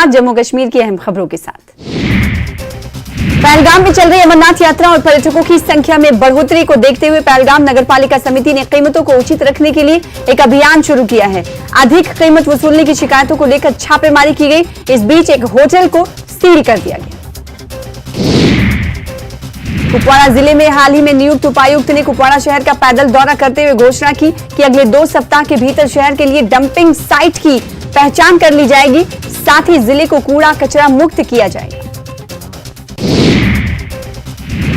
शुरुआत जम्मू कश्मीर की अहम खबरों के साथ। पहलगाम में चल रही अमरनाथ यात्रा और पर्यटकों की संख्या में बढ़ोतरी को देखते हुए पहलगाम नगरपालिका समिति ने कीमतों को उचित रखने के लिए एक अभियान शुरू किया है। अधिक कीमत वसूलने की शिकायतों को लेकर छापेमारी की गई। इस बीच एक होटल को सील कर दिया गया। कुपवाड़ा जिले में हाल ही में नियुक्त उपायुक्त ने कुपवाड़ा शहर का पैदल दौरा करते हुए घोषणा की कि अगले 2 सप्ताह के भीतर शहर के लिए डंपिंग साइट की पहचान कर ली जाएगी। साथ ही जिले को कूड़ा कचरा मुक्त किया जाएगा।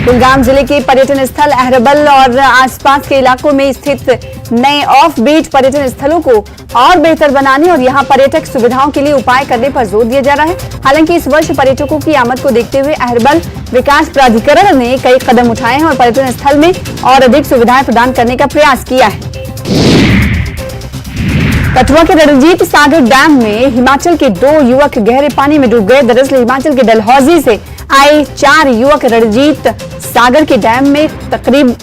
कुलगाम जिले के पर्यटन स्थल अहरबल और आसपास के इलाकों में स्थित नए ऑफ बीट पर्यटन स्थलों को और बेहतर बनाने और यहां पर्यटक सुविधाओं के लिए उपाय करने पर जोर दिया जा रहा है। हालांकि इस वर्ष पर्यटकों की आमद को देखते हुए अहरबल विकास प्राधिकरण ने कई कदम उठाए हैं और पर्यटन स्थल में और अधिक सुविधाएं प्रदान करने का प्रयास किया है। कठुआ के रणजीत सागर डैम में हिमाचल के 2 युवक गहरे पानी में डूब गए। दरअसल हिमाचल के डलहौजी से आए 4 युवक रणजीत सागर के डैम में तकरीब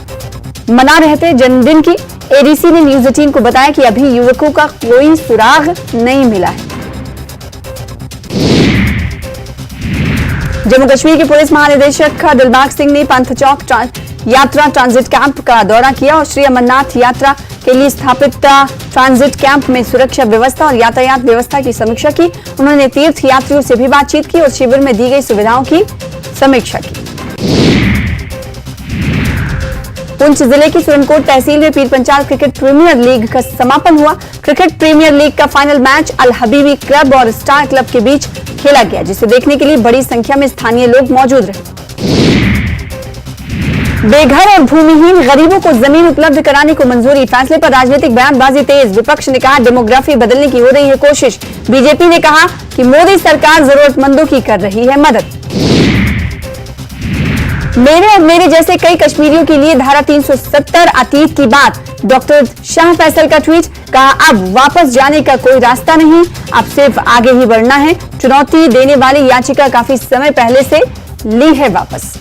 मना रहे थे जन्मदिन की। एडीसी ने न्यूज 18 को बताया कि अभी युवकों का कोई सुराग नहीं मिला है। जम्मू कश्मीर के पुलिस महानिदेशक दिलबाग सिंह ने पंथ चौक यात्रा ट्रांजिट कैंप का दौरा किया और श्री अमरनाथ यात्रा के लिए स्थापित ट्रांजिट कैंप में सुरक्षा व्यवस्था और यातायात व्यवस्था की समीक्षा की। उन्होंने तीर्थ यात्रियों से भी बातचीत की और शिविर में दी गई सुविधाओं की समीक्षा की। पुंछ जिले की सुरनकोट तहसील में पीर पंचाल क्रिकेट प्रीमियर लीग का समापन हुआ। क्रिकेट प्रीमियर लीग का फाइनल मैच अल हबीबी क्लब और स्टार क्लब के बीच खेला गया, जिसे देखने के लिए बड़ी संख्या में स्थानीय लोग मौजूद रहे। बेघर और भूमिहीन गरीबों को जमीन उपलब्ध कराने को मंजूरी। फैसले पर राजनीतिक बयानबाजी तेज। विपक्ष ने कहा डेमोग्राफी बदलने की हो रही है कोशिश। बीजेपी ने कहा कि मोदी सरकार जरूरतमंदों की कर रही है मदद। मेरे और मेरे जैसे कई कश्मीरियों के लिए धारा 370 अतीत की बात। डॉक्टर शाह फैसल का ट्वीट। कहा अब वापस जाने का कोई रास्ता नहीं, अब सिर्फ आगे ही बढ़ना है। चुनौती देने वाली याचिका काफी समय पहले से ली है वापस।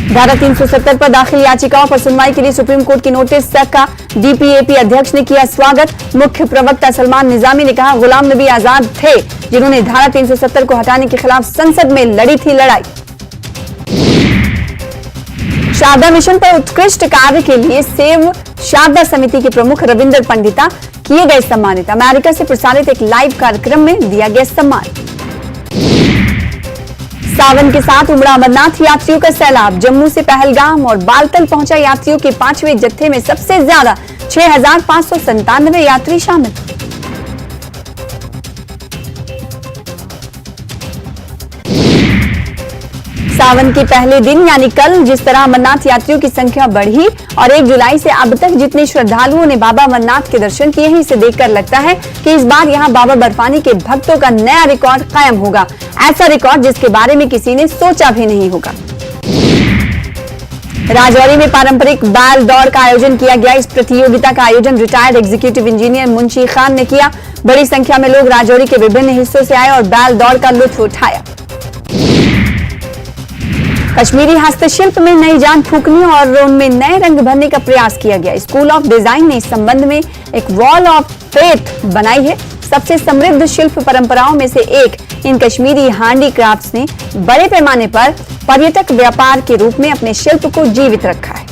धारा 370 पर दाखिल याचिकाओं पर सुनवाई के लिए सुप्रीम कोर्ट की नोटिस का डीपीएपी अध्यक्ष ने किया स्वागत। मुख्य प्रवक्ता सलमान निजामी ने कहा गुलाम नबी आजाद थे जिन्होंने धारा 370 को हटाने के खिलाफ संसद में लड़ी थी लड़ाई। शारदा मिशन पर उत्कृष्ट कार्य के लिए सेव शारदा समिति के प्रमुख रविंदर पंडिता किए गए सम्मानित। अमेरिका से प्रसारित एक लाइव कार्यक्रम में दिया गया सम्मान। सावन के साथ उमड़ा अमरनाथ यात्रियों का सैलाब। जम्मू से पहलगाम और बालतल पहुंचा यात्रियों के 5वें जत्थे में सबसे ज्यादा 6,597 यात्री शामिल। सावन के पहले दिन यानी कल जिस तरह अमरनाथ यात्रियों की संख्या बढ़ी और 1 जुलाई से अब तक जितने श्रद्धालुओं ने बाबा अमरनाथ के दर्शन किए हैं, इसे देखकर लगता है कि इस बार यहां बाबा बर्फानी के भक्तों का नया रिकॉर्ड कायम होगा। ऐसा रिकॉर्ड जिसके बारे में किसी ने सोचा भी नहीं होगा। राजौरी में पारंपरिक बैल दौड़ का आयोजन किया गया। इस प्रतियोगिता का आयोजन retired executive engineer Munshi Khan ने किया। बड़ी संख्या में लोग राजौरी के विभिन्न हिस्सों से आए और बैल दौड़ का लुत्फ उठाया। कश्मीरी हस्तशिल्प में नई जान फूंकने और उनमें नए रंग भरने का प्रयास किया गया। स्कूल ऑफ डिजाइन ने इस संबंध में एक वॉल ऑफ फेथ बनाई है। सबसे समृद्ध शिल्प परंपराओं में से एक इन कश्मीरी हैंडीक्राफ्ट्स ने बड़े पैमाने पर पर्यटक व्यापार के रूप में अपने शिल्प को जीवित रखा है।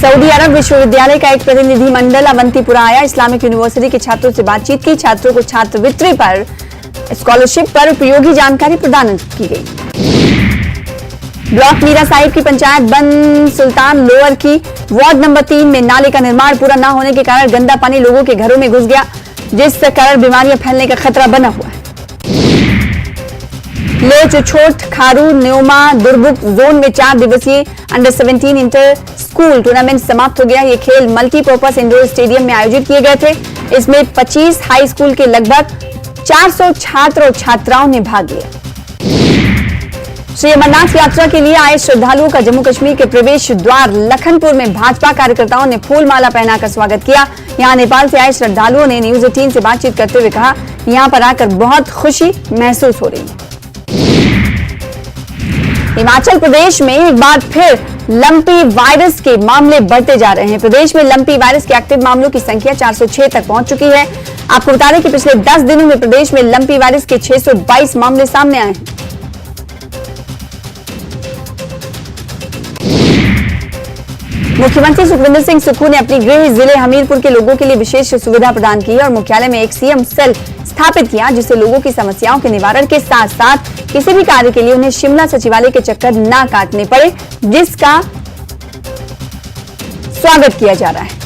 सऊदी अरब विश्वविद्यालय का एक प्रतिनिधि मंडल अवंतीपुरा आया। इस्लामिक यूनिवर्सिटी के छात्रों से बातचीत की। छात्रों को छात्रवृत्ति पर स्कॉलरशिप पर उपयोगी जानकारी प्रदान की गई। ब्लॉक मीरा साहिब की पंचायत बन सुल्तान लोअर की वार्ड नंबर 3 में नाले का निर्माण पूरा न होने के कारण गंदा पानी लोगों के घरों में घुस गया, जिस कारण बीमारियां फैलने का खतरा बना हुआ है। लेच छोट खारू न्योमा दुर्बुक जोन में 4 दिवसीय अंडर 17 इंटर स्कूल टूर्नामेंट समाप्त हो गया। ये खेल मल्टीपर्पज इंडोर स्टेडियम में आयोजित किए गए थे। इसमें 25 हाई स्कूल के लगभग 400 छात्र और छात्राओं ने भाग लिया। श्री अमरनाथ यात्रा के लिए आए श्रद्धालुओं का जम्मू कश्मीर के प्रवेश द्वार लखनपुर में भाजपा कार्यकर्ताओं ने फूल माला पहनाकर स्वागत किया। यहां नेपाल से आए श्रद्धालुओं ने न्यूज 18 से बातचीत करते हुए कहा, यहां पर आकर बहुत खुशी महसूस हो रही है। हिमाचल प्रदेश में एक बार फिर लंपी वायरस के मामले बढ़ते जा रहे हैं। प्रदेश में लंपी वायरस के एक्टिव मामलों की संख्या 406 तक पहुंच चुकी है। आपको बता दें कि पिछले 10 दिनों में प्रदेश में लंपी वायरस के 622 मामले सामने आए हैं। मुख्यमंत्री सुखविंदर सिंह सुक्खू ने अपनी गृह जिले हमीरपुर के लोगों के लिए विशेष सुविधा प्रदान की और मुख्यालय में एक सीएम सेल स्थापित किया, जिससे लोगों की समस्याओं के निवारण के साथ साथ किसी भी कार्य के लिए उन्हें शिमला सचिवालय के चक्कर न काटने पड़े, जिसका स्वागत किया जा रहा है।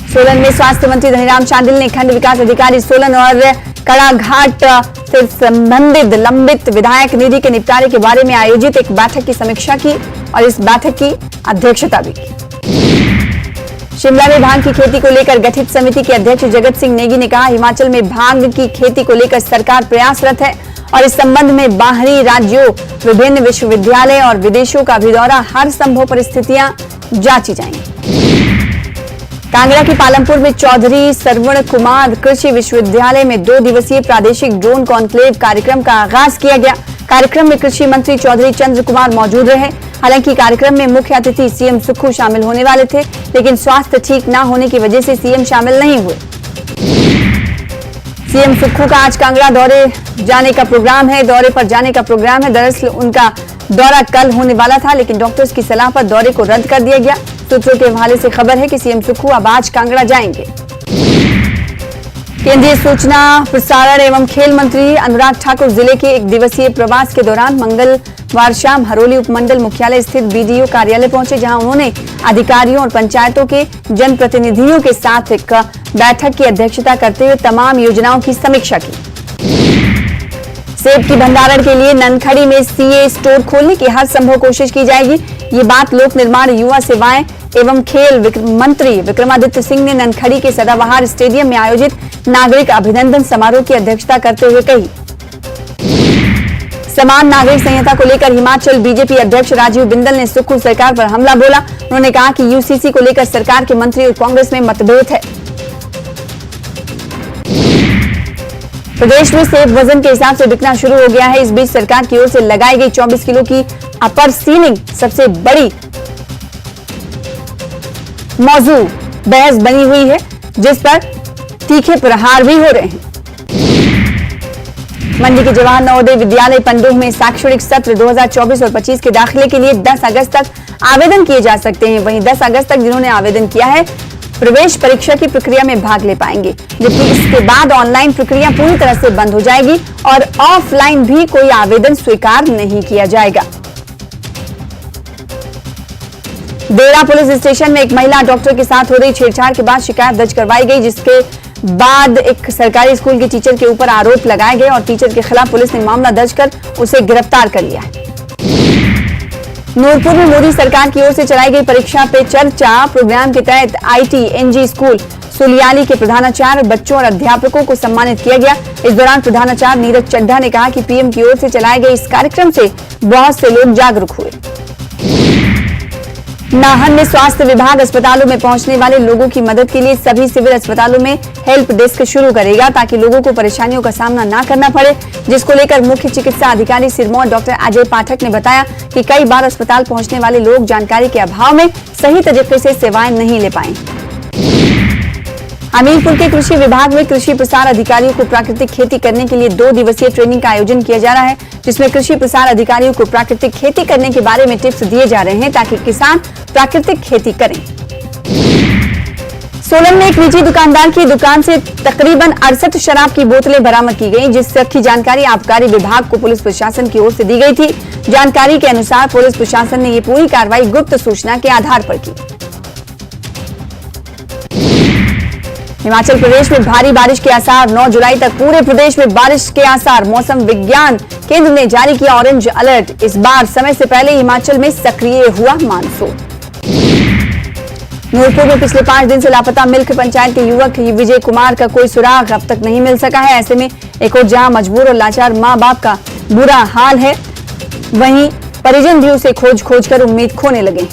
सोलन में स्वास्थ्य मंत्री धनीराम शांडिल ने खंड विकास अधिकारी सोलन और कड़ाघाट से संबंधित लंबित विधायक निधि के निपटारे के बारे में आयोजित एक बैठक की समीक्षा की और इस बैठक की अध्यक्षता भी की। शिमला में भांग की खेती को लेकर गठित समिति के अध्यक्ष जगत सिंह नेगी ने कहा, हिमाचल में भांग की खेती को लेकर सरकार प्रयासरत है और इस संबंध में बाहरी राज्यों, विभिन्न विश्वविद्यालय और विदेशों का भी दौरा, हर संभव परिस्थितियां जांची जाएंगी। कांगड़ा के पालमपुर में चौधरी सरवण कुमार कृषि विश्वविद्यालय में 2 दिवसीय प्रादेशिक ड्रोन कॉन्क्लेव कार्यक्रम का आगाज किया गया। कार्यक्रम में कृषि मंत्री चौधरी चंद्र कुमार मौजूद रहे। हालांकि कार्यक्रम में मुख्य अतिथि सीएम सुक्खू शामिल होने वाले थे, लेकिन स्वास्थ्य ठीक न होने की वजह से सीएम शामिल नहीं हुए। सीएम सुक्खू का आज कांगड़ा दौरे जाने का प्रोग्राम है। दरअसल उनका दौरा कल होने वाला था, लेकिन डॉक्टर्स की सलाह पर दौरे को रद्द कर दिया गया। सूत्रों के हवाले से खबर है कि सीएम सुक्खू अब आज कांगड़ा जाएंगे। केंद्रीय सूचना प्रसारण एवं खेल मंत्री अनुराग ठाकुर जिले के 1 दिवसीय प्रवास के दौरान मंगलवार शाम हरोली उपमंडल मुख्यालय स्थित बीडीओ कार्यालय पहुंचे, जहां उन्होंने अधिकारियों और पंचायतों के जनप्रतिनिधियों के साथ एक बैठक की अध्यक्षता करते हुए तमाम योजनाओं की समीक्षा की। सेब की भंडारण के लिए ननखड़ी में सीए स्टोर खोलने की हर संभव कोशिश की जाएगी। ये बात लोक निर्माण, युवा सेवाएं एवं खेल मंत्री विक्रमादित्य सिंह ने ननखड़ी के सदाबहार स्टेडियम में आयोजित नागरिक अभिनंदन समारोह की अध्यक्षता करते हुए कही। समान नागरिक संहिता को लेकर हिमाचल बीजेपी अध्यक्ष राजीव बिंदल ने सुक्खू सरकार पर हमला बोला। उन्होंने कहा कि यूसीसी को लेकर सरकार के मंत्री और कांग्रेस में मतभेद है। प्रदेश में सेब वजन के हिसाब से बिकना शुरू हो गया है। इस बीच सरकार की ओर से लगाई गई 24 किलो की अपर सीलिंग सबसे बड़ी मौजू बहस बनी हुई है, जिस पर तीखे प्रहार भी हो रहे हैं। मंडी के जवाहर नवोदय विद्यालय पंडोह में शैक्षणिक सत्र 2024 और 25 के दाखिले के लिए 10 अगस्त तक आवेदन किए जा सकते हैं। वहीं 10 अगस्त तक जिन्होंने आवेदन किया है प्रवेश परीक्षा की प्रक्रिया में भाग ले पाएंगे, जबकि इसके बाद ऑनलाइन प्रक्रिया पूरी तरह से बंद हो जाएगी और ऑफलाइन भी कोई आवेदन स्वीकार नहीं किया जाएगा। देवरा पुलिस स्टेशन में एक महिला डॉक्टर के साथ हो रही छेड़छाड़ के बाद शिकायत दर्ज करवाई गई, जिसके बाद एक सरकारी स्कूल के टीचर के ऊपर आरोप लगाए गए और टीचर के खिलाफ पुलिस ने मामला दर्ज कर उसे गिरफ्तार कर लिया है। नूरपुर में मोदी सरकार की ओर से चलाई गई परीक्षा पे चर्चा प्रोग्राम के तहत ITNG स्कूल सुलियाली के प्रधानाचार्य, बच्चों और अध्यापकों को सम्मानित किया गया। इस दौरान प्रधानाचार्य नीरज चड्ढा ने कहा कि पीएम की ओर से चलाए गए इस कार्यक्रम से बहुत से लोग जागरूक हुए। नाहन में स्वास्थ्य विभाग अस्पतालों में पहुंचने वाले लोगों की मदद के लिए सभी सिविल अस्पतालों में हेल्प डेस्क शुरू करेगा, ताकि लोगों को परेशानियों का सामना न करना पड़े, जिसको लेकर मुख्य चिकित्सा अधिकारी सिरमौर डॉक्टर अजय पाठक ने बताया कि कई बार अस्पताल पहुंचने वाले लोग जानकारी के अभाव में सही तरीके से सेवाएं नहीं ले पाए। हमीरपुर के कृषि विभाग में कृषि प्रसार अधिकारियों को प्राकृतिक खेती करने के लिए 2 दिवसीय ट्रेनिंग का आयोजन किया जा रहा है, जिसमें कृषि प्रसार अधिकारियों को प्राकृतिक खेती करने के बारे में टिप्स दिए जा रहे हैं, ताकि किसान प्राकृतिक खेती करें। सोलन में एक निजी दुकानदार की दुकान से तकरीबन 68 शराब की बोतलें बरामद की गई, जिसकी जानकारी आबकारी विभाग को पुलिस प्रशासन की ओर से दी गई थी। जानकारी के अनुसार पुलिस प्रशासन ने ये पूरी कार्रवाई गुप्त सूचना के आधार पर की। हिमाचल प्रदेश में भारी बारिश के आसार, 9 जुलाई तक पूरे प्रदेश में बारिश के आसार। मौसम विज्ञान केंद्र ने जारी किया ऑरेंज अलर्ट। इस बार समय से पहले हिमाचल में सक्रिय हुआ मानसून। नूरपुर में पिछले 5 दिन से लापता मिल्क पंचायत के युवक विजय कुमार का कोई सुराग अब तक नहीं मिल सका है। ऐसे में एक और जहां मजबूर और लाचार मां बाप का बुरा हाल है, वहीं परिजन भी उसे खोज खोज कर उम्मीद खोने लगे।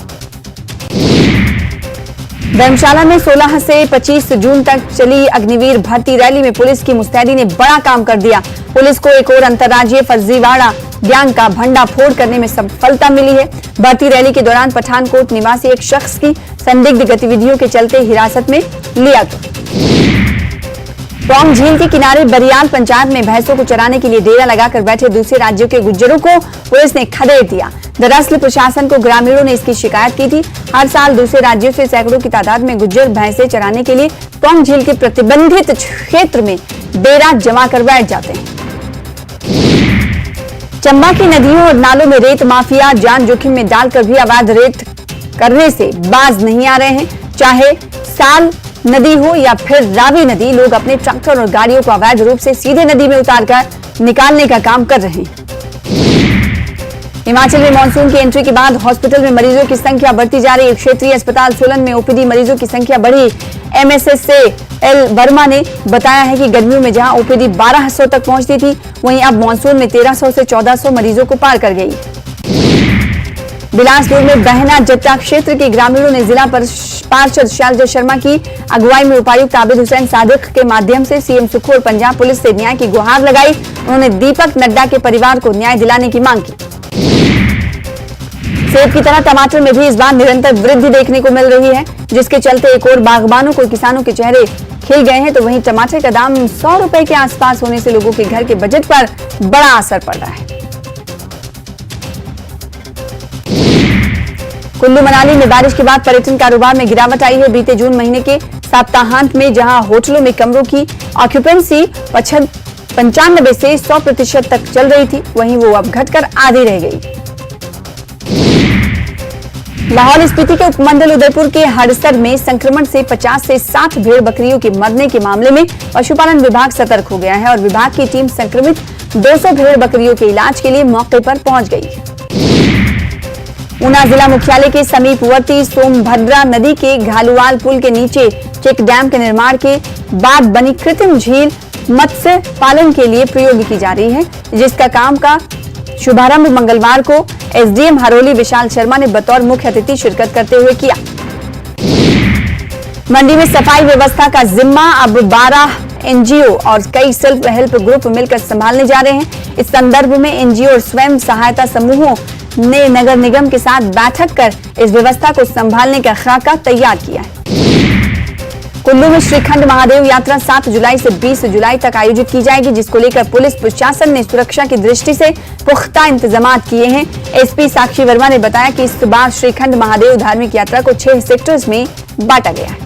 धर्मशाला में 16 से 25 जून तक चली अग्निवीर भर्ती रैली में पुलिस की मुस्तैदी ने बड़ा काम कर दिया। पुलिस को एक और अंतर्राज्यीय फर्जीवाड़ा गैंग का भंडाफोड़ करने में सफलता मिली है। भर्ती रैली के दौरान पठानकोट निवासी एक शख्स की संदिग्ध गतिविधियों के चलते हिरासत में लिया गया। टोंक झील के किनारे बरियाल पंचायत में भैंसों को चराने के लिए डेरा लगाकर बैठे दूसरे राज्यों के गुज्जरों को पुलिस ने खदेड़ दिया। दरअसल प्रशासन को ग्रामीणों ने इसकी शिकायत की थी। हर साल दूसरे राज्यों से सैकड़ों की तादाद में गुज्जर भैंसे चराने के लिए टोंक झील के प्रतिबंधित क्षेत्र में डेरा जमा कर बैठ जाते हैं। चंबा की नदियों और नालों में रेत माफिया जान जोखिम में डालकर भी अवैध रेत करने से बाज नहीं आ रहे हैं। चाहे साल नदी हो या फिर रावी नदी, लोग अपने ट्रैक्टर और गाड़ियों को अवैध रूप से सीधे नदी में उतारकर निकालने का काम कर रहे हैं। हिमाचल में मानसून की एंट्री के बाद हॉस्पिटल में मरीजों की संख्या बढ़ती जा रही है। क्षेत्रीय अस्पताल सोलन में ओपीडी मरीजों की संख्या बढ़ी। एमएसएस से एल वर्मा ने बताया है कि गर्मियों में जहां ओपीडी 1200 तक पहुंचती थी, वहीं अब मानसून में 1300 से 1400 मरीजों को पार कर गई। बिलासपुर में बहना जट्टा क्षेत्र के ग्रामीणों ने जिला पार्षद शैलजा शर्मा की अगुवाई में उपायुक्त आबिद हुसैन सादिक के माध्यम से सीएम सुखू और पंजाब पुलिस से न्याय की गुहार लगाई। उन्होंने दीपक नड्डा के परिवार को न्याय दिलाने की मांग की। सेब की तरह टमाटर में भी इस बार निरंतर वृद्धि देखने को मिल रही है, जिसके चलते एक और बागबानों को किसानों के चेहरे खिल गए हैं। तो वहीं टमाटर का दाम 100 रुपए के आसपास होने से लोगों के घर के बजट पर बड़ा असर पड़ रहा है। कुल्लू मनाली में बारिश के बाद पर्यटन कारोबार में गिरावट आई है। बीते जून महीने के सप्ताहांत में जहां होटलों में कमरों की ऑक्यूपेंसी 95 से 100% तक चल रही थी, वहीं वो अब घटकर आधी रह गई। लाहौल स्पीति के उपमंडल उदयपुर के हड़सर में संक्रमण से 50 से 60 भेड़ बकरियों के मरने के मामले में पशुपालन विभाग सतर्क हो गया है और विभाग की टीम संक्रमित 200 भेड़ बकरियों के इलाज के लिए मौके पर पहुंच गई। ऊना जिला मुख्यालय के समीपवर्ती सोमभद्रा नदी के घालुवाल पुल के नीचे चेक डैम के निर्माण के बाद बनी कृत्रिम झील मत्स्य पालन के लिए प्रयोग की जा रही है, जिसका काम का शुभारंभ मंगलवार को एसडीएम हरोली विशाल शर्मा ने बतौर मुख्य अतिथि शिरकत करते हुए किया। मंडी में सफाई व्यवस्था का जिम्मा अब 12 एनजीओ और कई सेल्फ हेल्प ग्रुप मिलकर संभालने जा रहे हैं। इस संदर्भ में एनजीओ और स्वयं सहायता समूहों ने नगर निगम के साथ बैठक कर इस व्यवस्था को संभालने का खाका तैयार किया है। कुल्लू में श्रीखंड महादेव यात्रा 7 जुलाई से 20 जुलाई तक आयोजित की जाएगी, जिसको लेकर पुलिस प्रशासन ने सुरक्षा की दृष्टि से पुख्ता इंतजाम किए हैं। एसपी साक्षी वर्मा ने बताया कि इस बार श्रीखंड महादेव धार्मिक यात्रा को 6 सेक्टर्स में बांटा गया है।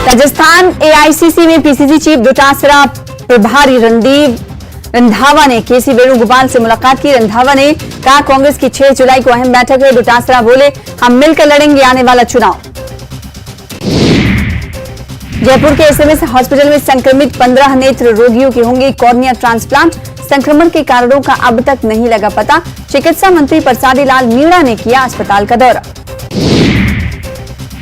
राजस्थान एआईसीसी में पीसीसी चीफ डोटासरा प्रभारी रणदीप रंधावा ने केसी वेणुगोपाल से मुलाकात की। रंधावा ने कहा कांग्रेस की 6 जुलाई को अहम बैठक है। डोटासरा बोले हम मिलकर लड़ेंगे आने वाला चुनाव। जयपुर के एसएमएस हॉस्पिटल में संक्रमित 15 नेत्र रोगियों की होंगी कॉर्निया ट्रांसप्लांट। संक्रमण के कारणों का अब तक नहीं लगा पता। चिकित्सा मंत्री प्रसादी लाल मीणा ने किया अस्पताल का दौरा।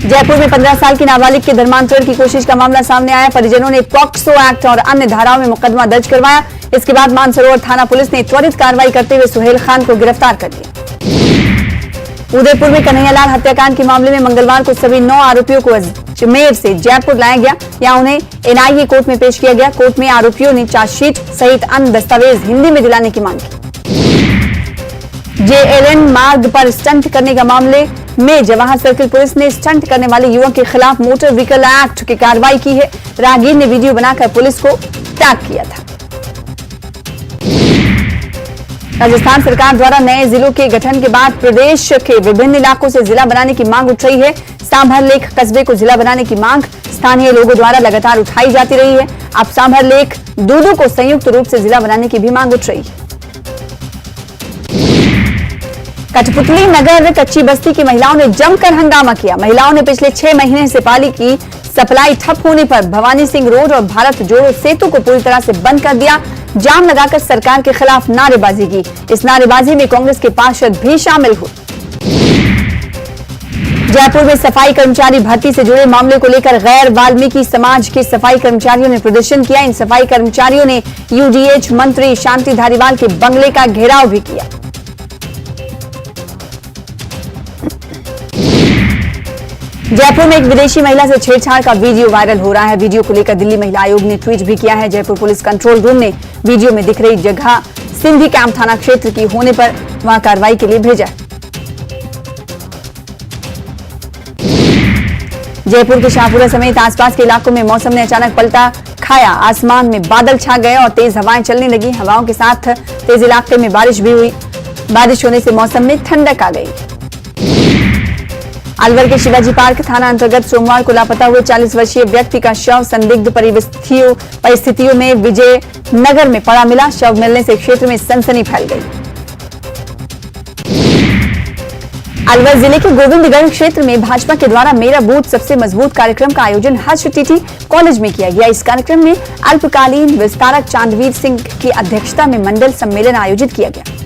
जयपुर में 15 साल की नाबालिग के धर्मांतरण की कोशिश का मामला सामने आया। परिजनों ने पॉक्सो एक्ट और अन्य धाराओं में मुकदमा दर्ज करवाया। इसके बाद मानसरोवर थाना पुलिस ने त्वरित कार्रवाई करते हुए सुहेल खान को गिरफ्तार कर लिया। उदयपुर में कन्हैयालाल हत्याकांड के मामले में मंगलवार को सभी 9 आरोपियों को अजमेर से जयपुर लाया गया। यहां उन्हें एनआईए कोर्ट में पेश किया गया। कोर्ट में आरोपियों ने चार्जशीट सहित अन्य दस्तावेज हिंदी में दिलाने की मांग की। जेएलएन मार्ग पर स्टंट करने का मामले में जवाहर सर्किल पुलिस ने स्टंट करने वाले युवक के खिलाफ मोटर व्हीकल एक्ट की कार्रवाई की है। राहगीर ने वीडियो बनाकर पुलिस को टैग किया था। राजस्थान सरकार द्वारा नए जिलों के गठन के बाद प्रदेश के विभिन्न इलाकों से जिला बनाने की मांग उठ रही है। सांभर लेक कस्बे को जिला बनाने की मांग स्थानीय लोगों द्वारा लगातार उठाई जाती रही है। अब सांभर लेक दूदू को संयुक्त रूप से जिला बनाने की भी मांग उठ रही है। कठपुतली नगर कच्ची बस्ती की महिलाओं ने जमकर हंगामा किया। महिलाओं ने पिछले 6 महीने से पानी की सप्लाई ठप होने पर भवानी सिंह रोड और भारत जोड़ो सेतु को पूरी तरह से बंद कर दिया। जाम लगाकर सरकार के खिलाफ नारेबाजी की। इस नारेबाजी में कांग्रेस के पार्षद भी शामिल हुए। जयपुर में सफाई कर्मचारी भर्ती से जुड़े मामले को लेकर गैर वाल्मीकि समाज के सफाई कर्मचारियों ने प्रदर्शन किया। इन सफाई कर्मचारियों ने यूडीएच मंत्री शांति धारीवाल के बंगले का घेराव भी किया। जयपुर में एक विदेशी महिला से छेड़छाड़ का वीडियो वायरल हो रहा है। वीडियो को लेकर दिल्ली महिला आयोग ने ट्वीट भी किया है। जयपुर पुलिस कंट्रोल रूम ने वीडियो में दिख रही जगह सिंधी कैंप थाना क्षेत्र की होने पर वहां कार्रवाई के लिए भेजा। जयपुर के शाहपुरा समेत आसपास के इलाकों में मौसम ने अचानक पलटा खाया। आसमान में बादल छा गए और तेज हवाएं चलने लगी। हवाओं के साथ तेज इलाके में बारिश भी हुई। बारिश होने से मौसम में ठंडक आ गई। अलवर के शिवाजी पार्क थाना अंतर्गत सोमवार को लापता हुए 40 वर्षीय व्यक्ति का शव संदिग्ध परिस्थितियों में विजय नगर में पड़ा मिला। शव मिलने से क्षेत्र में सनसनी फैल गई। अलवर जिले के गोविंदगढ़ क्षेत्र में भाजपा के द्वारा मेरा बूथ सबसे मजबूत कार्यक्रम का आयोजन हर्ष टीटी कॉलेज में किया गया। इस कार्यक्रम में अल्पकालीन विस्तारक चांदवीर सिंह की अध्यक्षता में मंडल सम्मेलन आयोजित किया गया।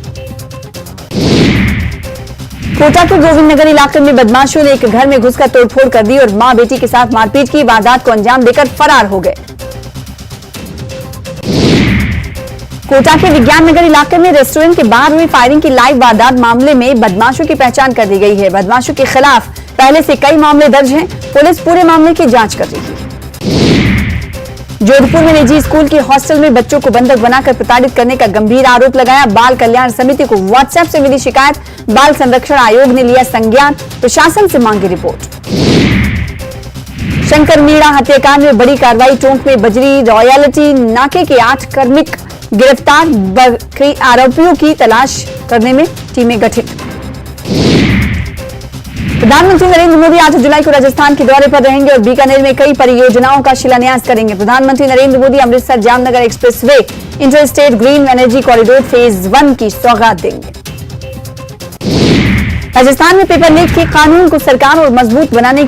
कोटा के गोविंदनगर इलाके में बदमाशों ने एक घर में घुसकर तोड़फोड़ कर दी और मां बेटी के साथ मारपीट की। वारदात को अंजाम देकर फरार हो गए। कोटा के विज्ञान नगर इलाके में रेस्टोरेंट के बाहर हुई फायरिंग की लाइव वारदात मामले में बदमाशों की पहचान कर दी गई है। बदमाशों के खिलाफ पहले से कई मामले दर्ज हैं। पुलिस पूरे मामले की जांच कर रही है। जोधपुर में निजी स्कूल की हॉस्टल में बच्चों को बंधक बनाकर प्रताड़ित करने का गंभीर आरोप लगाया। बाल कल्याण समिति को व्हाट्सएप से मिली शिकायत। बाल संरक्षण आयोग ने लिया संज्ञान। प्रशासन से मांगी रिपोर्ट। शंकर मीणा हत्याकांड में बड़ी कार्रवाई। टोंक में बजरी रॉयल्टी नाके के 8 कार्मिक गिरफ्तार। बाकी आरोपियों की तलाश करने में टीमें गठित। प्रधानमंत्री नरेंद्र मोदी 8 जुलाई को राजस्थान के दौरे पर रहेंगे और बीकानेर में कई परियोजनाओं का शिलान्यास करेंगे। प्रधानमंत्री Narendra Modi Amritsar Jamnagar expressway interstate green energy corridor phase 1 की सौगात देंगे। राजस्थान में पेपर लीक के कानून को सरकार और मजबूत बनाने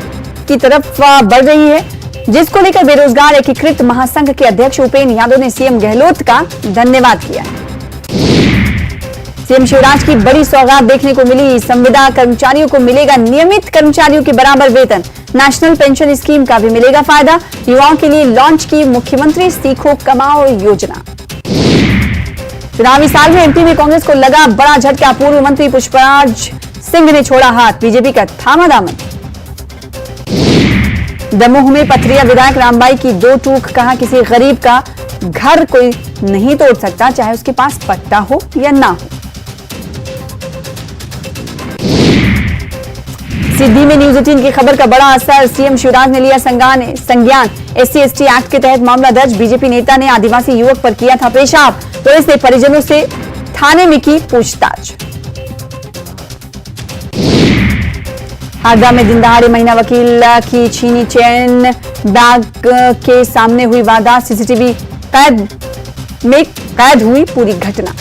की तरफ बढ़ रही है, जिसको लेकर बेरोजगार एकीकृत महासंघ के अध्यक्ष उपेन्द्र यादव ने सीएम गहलोत का धन्यवाद किया। सीएम शिवराज की बड़ी सौगात देखने को मिली। संविदा कर्मचारियों को मिलेगा नियमित कर्मचारियों के बराबर वेतन। नेशनल पेंशन स्कीम का भी मिलेगा फायदा। युवाओं के लिए लॉन्च की मुख्यमंत्री सीखो कमाओ योजना। चुनावी साल में एमपी में कांग्रेस को लगा बड़ा झटका। पूर्व मंत्री पुष्पराज सिंह ने छोड़ा हाथ। बीजेपी का थामा दामन। दमोह में पथरिया विधायक रामबाई की 2 टूक। कहा किसी गरीब का घर कोई नहीं तोड़ सकता, चाहे उसके पास पट्टा हो या ना हो। सिद्धि में न्यूज 18 की खबर का बड़ा असर। सीएम शिवराज ने लिया संज्ञान। SC/ST एक्ट के तहत मामला दर्ज। बीजेपी नेता ने आदिवासी युवक पर किया था पेशाब। पुलिस ने परिजनों से थाने में की पूछताछ। हरदा में दिन दहाड़े महिला वकील की छीनी चेन बैग के सामने हुई वारदात। सीसीटीवी में कैद हुई पूरी घटना।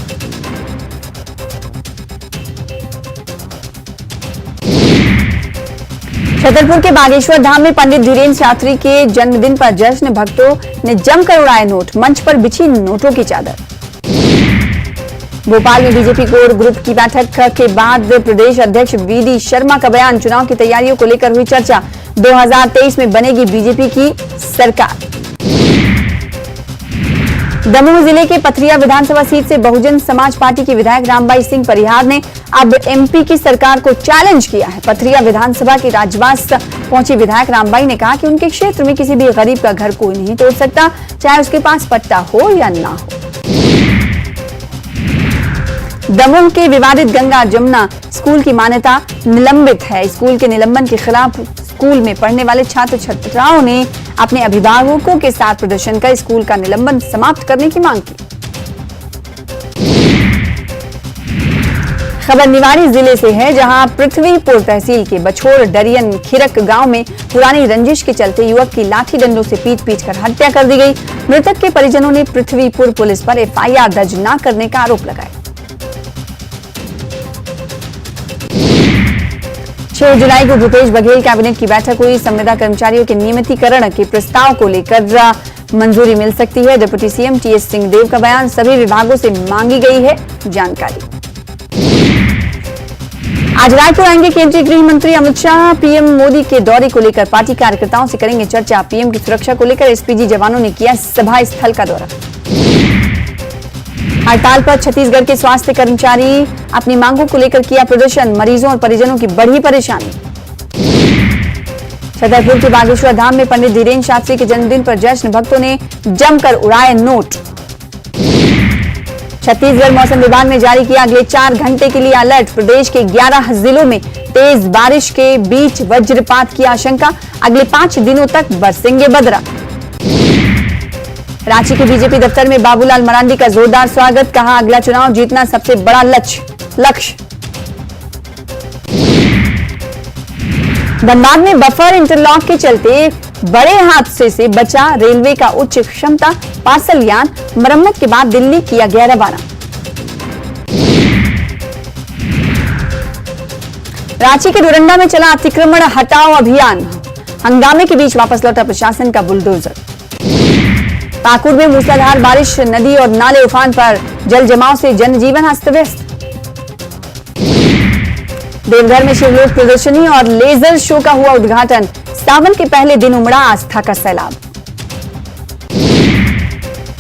छतरपुर के बागेश्वर धाम में पंडित धीरेन्द्र शास्त्री के जन्मदिन पर जश्न, भक्तों ने जमकर उड़ाए नोट, मंच पर बिछी नोटों की चादर। भोपाल में बीजेपी कोर ग्रुप की बैठक के बाद प्रदेश अध्यक्ष वीडी शर्मा का बयान, चुनाव की तैयारियों को लेकर हुई चर्चा, 2023 में बनेगी बीजेपी की सरकार। दमोह जिले के पथरिया विधानसभा सीट से बहुजन समाज पार्टी के विधायक रामबाई सिंह परिहार ने अब एमपी की सरकार को चैलेंज किया है। पथरिया विधानसभा के राजवास पहुंचे विधायक रामबाई ने कहा कि उनके क्षेत्र में किसी भी गरीब का घर कोई नहीं तोड़ सकता, चाहे उसके पास पट्टा हो या ना हो। दमोह के विवादित गंगा जमुना स्कूल की मान्यता निलंबित है। स्कूल के निलंबन के खिलाफ स्कूल में पढ़ने वाले छात्र छात्राओं ने अपने अभिभावकों के साथ प्रदर्शन कर स्कूल का निलंबन समाप्त करने की मांग की। खबर निवाड़ी जिले से है, जहां पृथ्वीपुर तहसील के बछोर डरियन खिरक गांव में पुरानी रंजिश के चलते युवक की लाठी डंडों से पीट कर हत्या कर दी गई। मृतक के परिजनों ने पृथ्वीपुर पुलिस पर एफआईआर दर्ज न करने का आरोप लगाया। 6 जुलाई को भूपेश बघेल कैबिनेट की बैठक हुई। संविदा कर्मचारियों के नियमितीकरण के प्रस्ताव को लेकर मंजूरी मिल सकती है। डिप्टी सीएम टीएस सिंहदेव का बयान, सभी विभागों से मांगी गई है जानकारी। आज रायपुर आएंगे केंद्रीय गृह मंत्री अमित शाह। पीएम मोदी के दौरे को लेकर पार्टी कार्यकर्ताओं से करेंगे चर्चा। पीएम की सुरक्षा को लेकर एसपीजी जवानों ने किया सभा स्थल का दौरा। हड़ताल पर छत्तीसगढ़ के स्वास्थ्य कर्मचारी, अपनी मांगों को लेकर किया प्रदर्शन, मरीजों और परिजनों की बढ़ी परेशानी। छतरपुर के बागेश्वर धाम में पंडित धीरेन्द्र शास्त्री के जन्मदिन पर जश्न, भक्तों ने जमकर उड़ाए नोट। छत्तीसगढ़ मौसम विभाग ने जारी किया अगले 4 घंटे के लिए अलर्ट। प्रदेश के 11 जिलों में तेज बारिश के बीच वज्रपात की आशंका, अगले 5 दिनों तक बरसेंगे बदरा। रांची के बीजेपी दफ्तर में बाबूलाल मरांडी का जोरदार स्वागत, कहा अगला चुनाव जीतना सबसे बड़ा लक्ष्य। धनबाद में बफर इंटरलॉक के चलते बड़े हादसे से बचा रेलवे का उच्च क्षमता पार्सल यान, मरम्मत के बाद दिल्ली किया गया रवाना। रांची के डोरंडा में चला अतिक्रमण हटाओ अभियान, हंगामे के बीच वापस लौटा प्रशासन का बुलडोजर। पाकुड़ में मूसलाधार बारिश, नदी और नाले उफान पर, जल जमाव से जनजीवन अस्त व्यस्त। देवघर में शिवलोक प्रदर्शनी और लेजर शो का हुआ उद्घाटन, सावन के पहले दिन उमड़ा आस्था का सैलाब।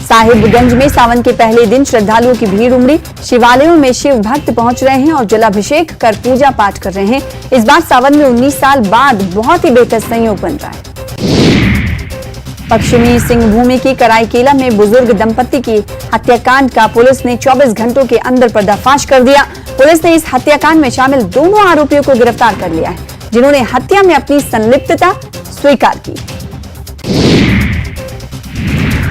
साहिबगंज में सावन के पहले दिन श्रद्धालुओं की भीड़ उमड़ी, शिवालयों में शिव भक्त पहुंच रहे हैं और जलाभिषेक कर पूजा पाठ कर रहे हैं। इस बार सावन में 19 साल बाद बहुत ही बेहतर संयोग बन रहा है। पश्चिमी सिंहभूमि की कराईकेला में बुजुर्ग दंपति की हत्याकांड का पुलिस ने 24 घंटों के अंदर पर्दाफाश कर दिया। पुलिस ने इस हत्याकांड में शामिल दोनों आरोपियों को गिरफ्तार कर लिया है, जिन्होंने हत्या में अपनी संलिप्तता स्वीकार की।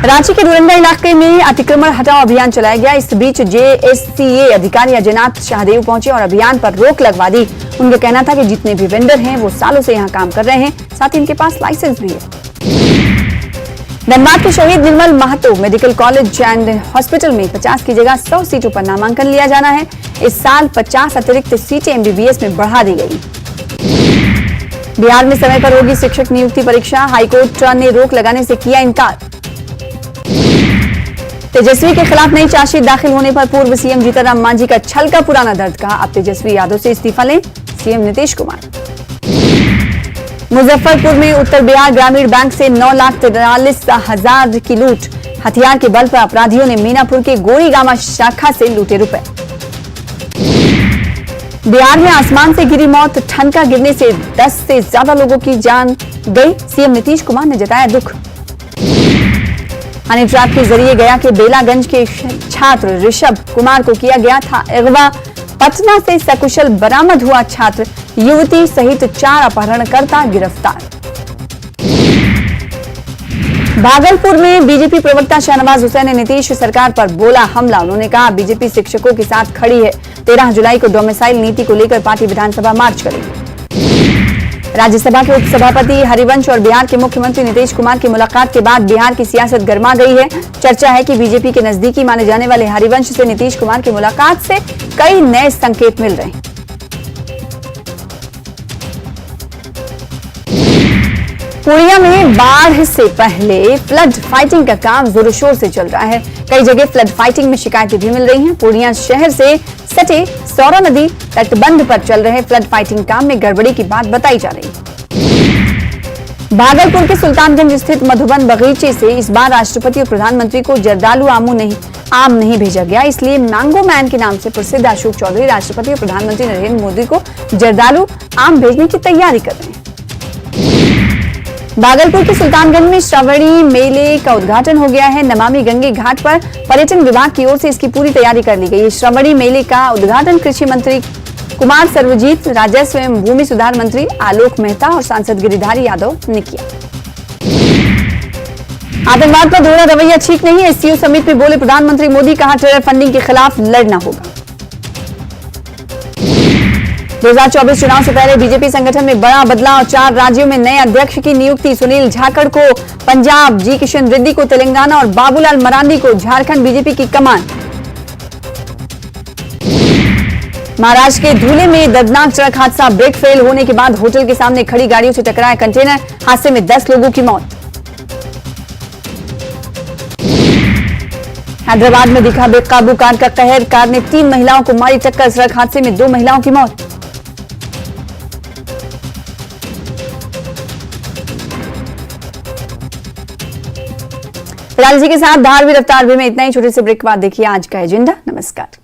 रांची के डोरंडा इलाके में अतिक्रमण हटाओ अभियान चलाया गया। इस बीच जेएससीए अधिकारी अजयनाथ शाहदेव पहुंचे और अभियान पर रोक लगवा दी। उनका कहना था कि जितने भी वेंडर हैं वो सालों से यहां काम कर रहे हैं, साथ ही इनके पास लाइसेंस भी है। धनबाद के शहीद Nirmal Mahato medical college and hospital में 50 की जगह 100 सीटों पर नामांकन लिया जाना है। इस साल 50 अतिरिक्त सीटें एमबीबीएस में बढ़ा दी गई। बिहार में समय पर होगी शिक्षक नियुक्ति परीक्षा, हाईकोर्ट ने रोक लगाने से किया इनकार। तेजस्वी के खिलाफ नई चार्जशीट दाखिल होने पर पूर्व सीएम जीतनराम मांझी का छल का पुराना दर्द, कहा अब तेजस्वी यादव से इस्तीफा लें सीएम नीतीश कुमार। मुजफ्फरपुर में उत्तर बिहार ग्रामीण बैंक से 9,43,000 की लूट, हथियार के बल पर अपराधियों ने मीनापुर के गोरीगामा शाखा से लूटे रुपए। बिहार में आसमान से गिरी मौत, ठनका गिरने से 10 से ज्यादा लोगों की जान गई, सीएम नीतीश कुमार ने जताया दुख। हनी ट्रैप के जरिए गया के बेलागंज के छात्र ऋषभ कुमार को किया गया था अगवा। पटना से सकुशल बरामद हुआ छात्र, युवती सहित 4 अपहरणकर्ता गिरफ्तार। भागलपुर में बीजेपी प्रवक्ता शाहनवाज हुसैन ने नीतीश सरकार पर बोला हमला। उन्होंने कहा बीजेपी शिक्षकों के साथ खड़ी है। 13 जुलाई को डोमिसाइल नीति को लेकर पार्टी विधानसभा मार्च करेगी। राज्यसभा के उपसभापति हरिवंश और बिहार के मुख्यमंत्री नीतीश कुमार की मुलाकात के बाद बिहार की सियासत गर्मा गई है। चर्चा है कि बीजेपी के नजदीकी माने जाने वाले हरिवंश से नीतीश कुमार की मुलाकात से कई नए संकेत मिल रहे हैं। पूर्णिया में बाढ़ से पहले फ्लड फाइटिंग का काम जोरों शोर से चल रहा है। कई जगह फ्लड फाइटिंग में शिकायतें भी मिल रही हैं। पूर्णिया शहर से सटे सौरा नदी तटबंध पर चल रहे फ्लड फाइटिंग काम में गड़बड़ी की बात बताई जा रही है। भागलपुर के सुल्तानगंज स्थित मधुबन बगीचे से इस बार राष्ट्रपति और प्रधानमंत्री को जर्दालू आम नहीं भेजा गया, इसलिए मैंगो मैन के नाम से प्रसिद्ध अशोक चौधरी राष्ट्रपति और प्रधानमंत्री नरेंद्र मोदी को जर्दालू आम भेजने की तैयारी कर रहे हैं। भागलपुर के सुल्तानगंज में श्रावणी मेले का उद्घाटन हो गया है। नमामि गंगे घाट पर पर्यटन विभाग की ओर से इसकी पूरी तैयारी कर ली गई है। श्रावणी मेले का उद्घाटन कृषि मंत्री कुमार सर्वजीत, राजस्व एवं भूमि सुधार मंत्री आलोक मेहता और सांसद गिरिधारी यादव ने किया। आतंकवाद पर दोहरा रवैया ठीक नहीं है, एससीओ समिट में बोले प्रधानमंत्री मोदी, कहा टेरर फंडिंग के खिलाफ लड़ना होगा। 2024 चुनाव से पहले बीजेपी संगठन में बड़ा बदलाव, 4 राज्यों में नए अध्यक्ष की नियुक्ति। सुनील झाकड़ को पंजाब, जी किशन रेड्डी को तेलंगाना और बाबूलाल मरांडी को झारखंड बीजेपी की कमान। महाराष्ट्र के धुले में दर्दनाक सड़क हादसा, ब्रेक फेल होने के बाद होटल के सामने खड़ी गाड़ियों से टकराया कंटेनर, हादसे में 10 लोगों की मौत। हैदराबाद में दिखा बेकाबू कार का कहर, कार ने 3 महिलाओं को मारी टक्कर, सड़क हादसे में 2 महिलाओं की मौत। फिलहाल इसी के साथ धार भी रफ्तार भी में इतना ही। छोटे से ब्रेक के बाद देखिए आज का एजेंडा। नमस्कार।